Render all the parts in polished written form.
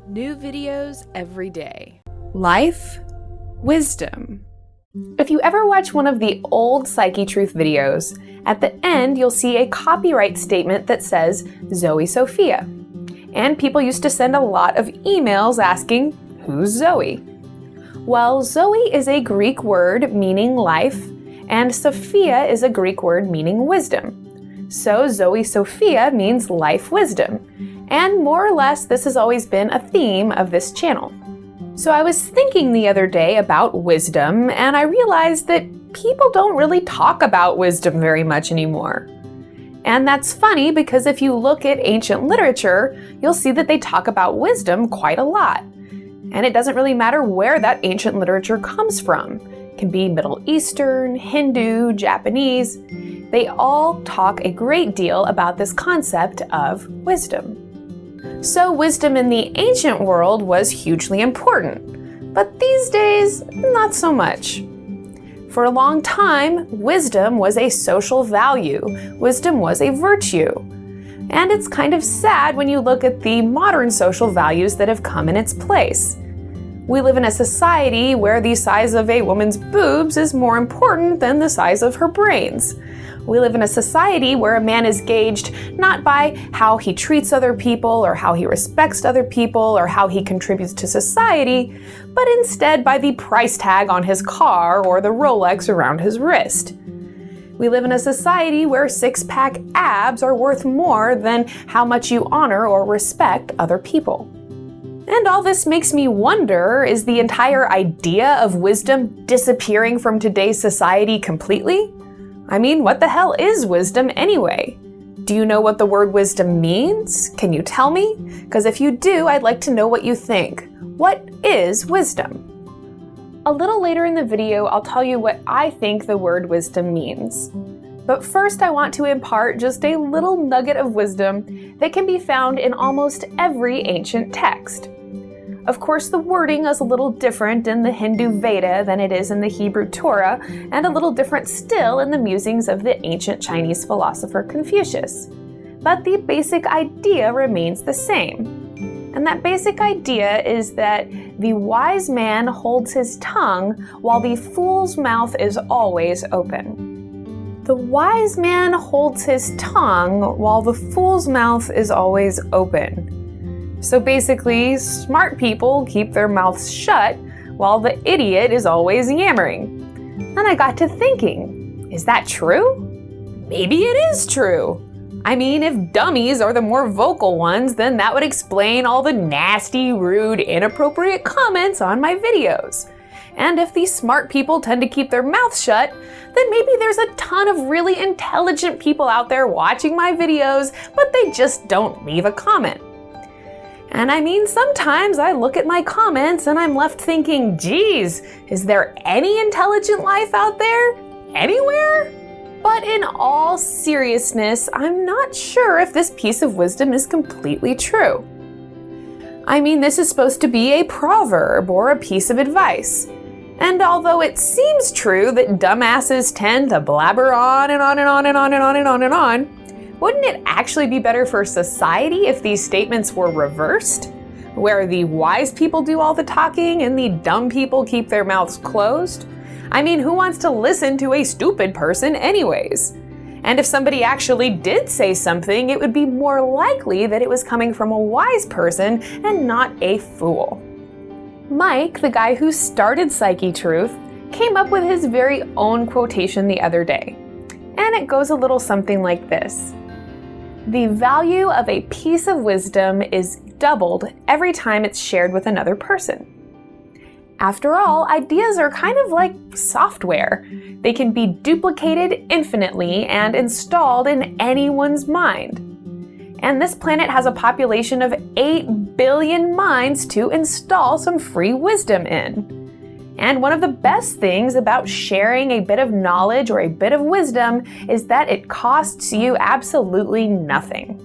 New videos every day. Life, wisdom. If you ever watch one of the old Psychetruth videos, at the end you'll see a copyright statement that says Zoe Sofia. And people used to send a lot of emails asking, who's Zoe? Well, Zoe is a Greek word meaning life, and Sophia is a Greek word meaning wisdom. So Zoe Sofia means life wisdom. And more or less, this has always been a theme of this channel. So I was thinking the other day about wisdom, and I realized that people don't really talk about wisdom very much anymore. And that's funny because if you look at ancient literature, you'll see that they talk about wisdom quite a lot. And it doesn't really matter where that ancient literature comes from. It can be Middle Eastern, Hindu, Japanese. They all talk a great deal about this concept of wisdom. So wisdom in the ancient world was hugely important, but these days, not so much. For a long time, wisdom was a social value. Wisdom was a virtue. And it's kind of sad when you look at the modern social values that have come in its place. We live in a society where the size of a woman's boobs is more important than the size of her brains. We live in a society where a man is gauged not by how he treats other people or how he respects other people or how he contributes to society, but instead by the price tag on his car or the Rolex around his wrist. We live in a society where six-pack abs are worth more than how much you honor or respect other people. And all this makes me wonder, is the entire idea of wisdom disappearing from today's society completely? I mean, what the hell is wisdom anyway? Do you know what the word wisdom means? Can you tell me? Because if you do, I'd like to know what you think. What is wisdom? A little later in the video, I'll tell you what I think the word wisdom means. But first, I want to impart just a little nugget of wisdom that can be found in almost every ancient text. Of course, the wording is a little different in the Hindu Veda than it is in the Hebrew Torah, and a little different still in the musings of the ancient Chinese philosopher Confucius. But the basic idea remains the same. And that basic idea is that the wise man holds his tongue while the fool's mouth is always open. The wise man holds his tongue while the fool's mouth is always open. So basically, smart people keep their mouths shut while the idiot is always yammering. And I got to thinking, is that true? Maybe it is true. I mean, if dummies are the more vocal ones, then that would explain all the nasty, rude, inappropriate comments on my videos. And if these smart people tend to keep their mouths shut, then maybe there's a ton of really intelligent people out there watching my videos, but they just don't leave a comment. And I mean, sometimes I look at my comments and I'm left thinking, geez, is there any intelligent life out there? Anywhere? But in all seriousness, I'm not sure if this piece of wisdom is completely true. I mean, this is supposed to be a proverb or a piece of advice. And although it seems true that dumbasses tend to blabber on and on and on and on and on and on and on, wouldn't it actually be better for society if these statements were reversed? Where the wise people do all the talking and the dumb people keep their mouths closed? I mean, who wants to listen to a stupid person anyways? And if somebody actually did say something, it would be more likely that it was coming from a wise person and not a fool. Mike, the guy who started Psychetruth, came up with his very own quotation the other day. And it goes a little something like this. The value of a piece of wisdom is doubled every time it's shared with another person. After all, ideas are kind of like software. They can be duplicated infinitely and installed in anyone's mind. And this planet has a population of 8 billion minds to install some free wisdom in. And one of the best things about sharing a bit of knowledge or a bit of wisdom is that it costs you absolutely nothing.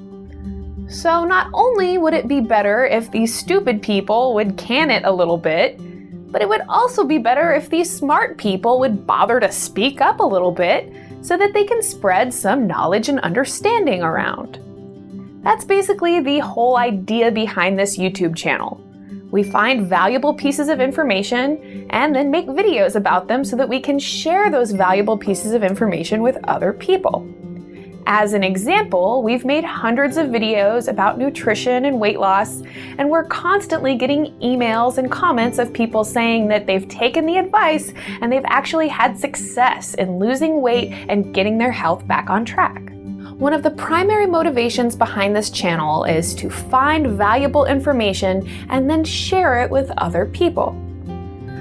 So not only would it be better if these stupid people would can it a little bit, but it would also be better if these smart people would bother to speak up a little bit so that they can spread some knowledge and understanding around. That's basically the whole idea behind this YouTube channel. We find valuable pieces of information and then make videos about them so that we can share those valuable pieces of information with other people. As an example, we've made hundreds of videos about nutrition and weight loss, and we're constantly getting emails and comments of people saying that they've taken the advice and they've actually had success in losing weight and getting their health back on track. One of the primary motivations behind this channel is to find valuable information and then share it with other people.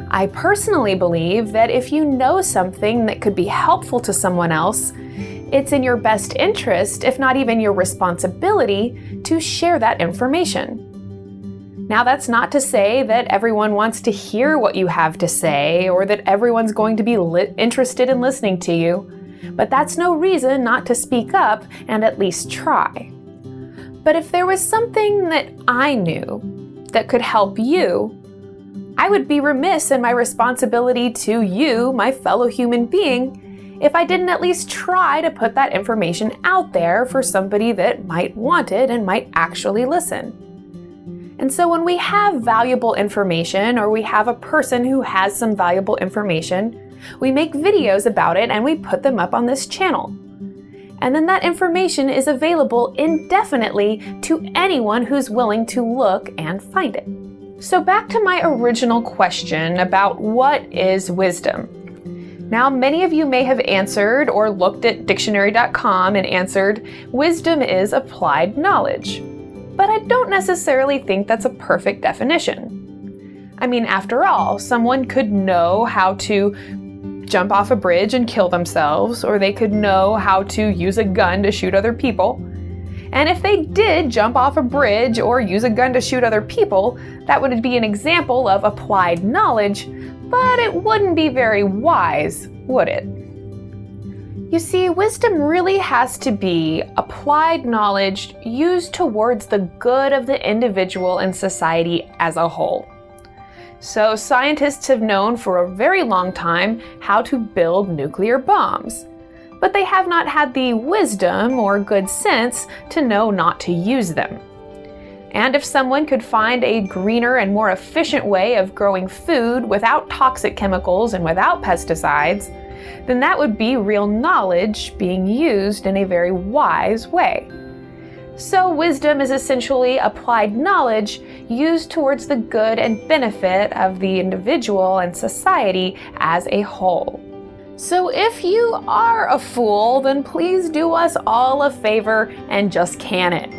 I personally believe that if you know something that could be helpful to someone else, it's in your best interest, if not even your responsibility, to share that information. Now, that's not to say that everyone wants to hear what you have to say or that everyone's going to be interested in listening to you, but that's no reason not to speak up and at least try. But if there was something that I knew that could help you, I would be remiss in my responsibility to you, my fellow human being, if I didn't at least try to put that information out there for somebody that might want it and might actually listen. And so when we have valuable information or we have a person who has some valuable information, we make videos about it and we put them up on this channel. And then that information is available indefinitely to anyone who's willing to look and find it. So back to my original question about what is wisdom. Now, many of you may have answered or looked at dictionary.com and answered, wisdom is applied knowledge. But I don't necessarily think that's a perfect definition. I mean, after all, someone could know how to jump off a bridge and kill themselves, or they could know how to use a gun to shoot other people. And if they did jump off a bridge or use a gun to shoot other people, that would be an example of applied knowledge, but it wouldn't be very wise, would it? You see, wisdom really has to be applied knowledge used towards the good of the individual and society as a whole. So scientists have known for a very long time how to build nuclear bombs, but they have not had the wisdom or good sense to know not to use them. And if someone could find a greener and more efficient way of growing food without toxic chemicals and without pesticides, then that would be real knowledge being used in a very wise way. So wisdom is essentially applied knowledge used towards the good and benefit of the individual and society as a whole. So if you are a fool, then please do us all a favor and just can it.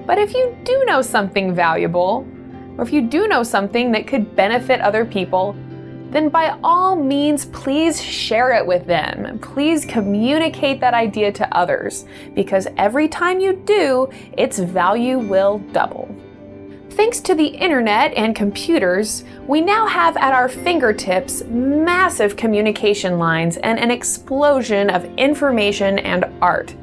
But if you do know something valuable, or if you do know something that could benefit other people, then by all means, please share it with them. Please communicate that idea to others, because every time you do, its value will double. Thanks to the internet and computers, we now have at our fingertips massive communication lines and an explosion of information and art.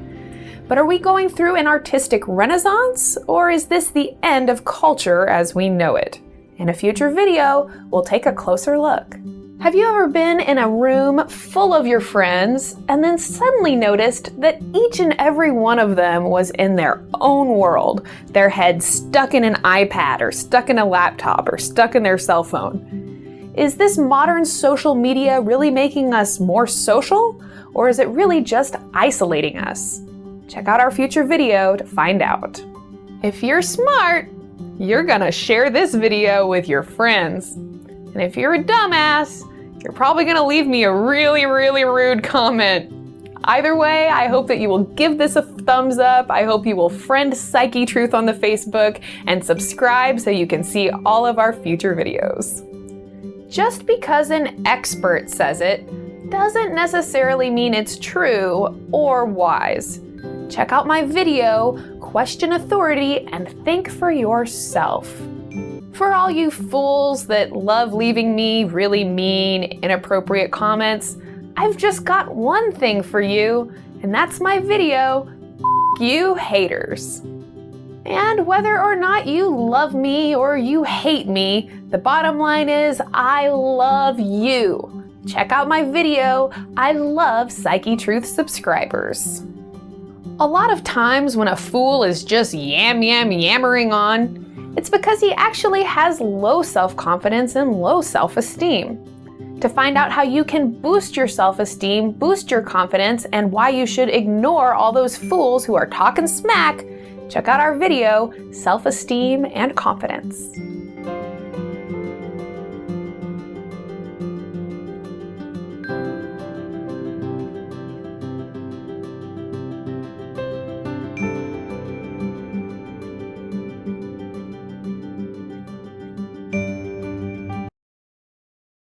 But are we going through an artistic renaissance, or is this the end of culture as we know it? In a future video, we'll take a closer look. Have you ever been in a room full of your friends and then suddenly noticed that each and every one of them was in their own world, their head stuck in an iPad or stuck in a laptop or stuck in their cell phone? Is this modern social media really making us more social, or is it really just isolating us? Check out our future video to find out. If you're smart, you're gonna share this video with your friends. And if you're a dumbass, you're probably gonna leave me a really, really rude comment. Either way, I hope that you will give this a thumbs up. I hope you will friend Psychetruth on the Facebook and subscribe so you can see all of our future videos. Just because an expert says it doesn't necessarily mean it's true or wise. Check out my video, Question Authority, and think for yourself. For all you fools that love leaving me really mean, inappropriate comments, I've just got one thing for you, and that's my video, You Haters. And whether or not you love me or you hate me, the bottom line is I love you. Check out my video, I love Psychetruth subscribers. A lot of times when a fool is just yammering on, It's because he actually has low self-confidence and low self-esteem. To find out how you can boost your self-esteem, boost your confidence, and why you should ignore all those fools who are talking smack, check out our video, Self-Esteem and Confidence.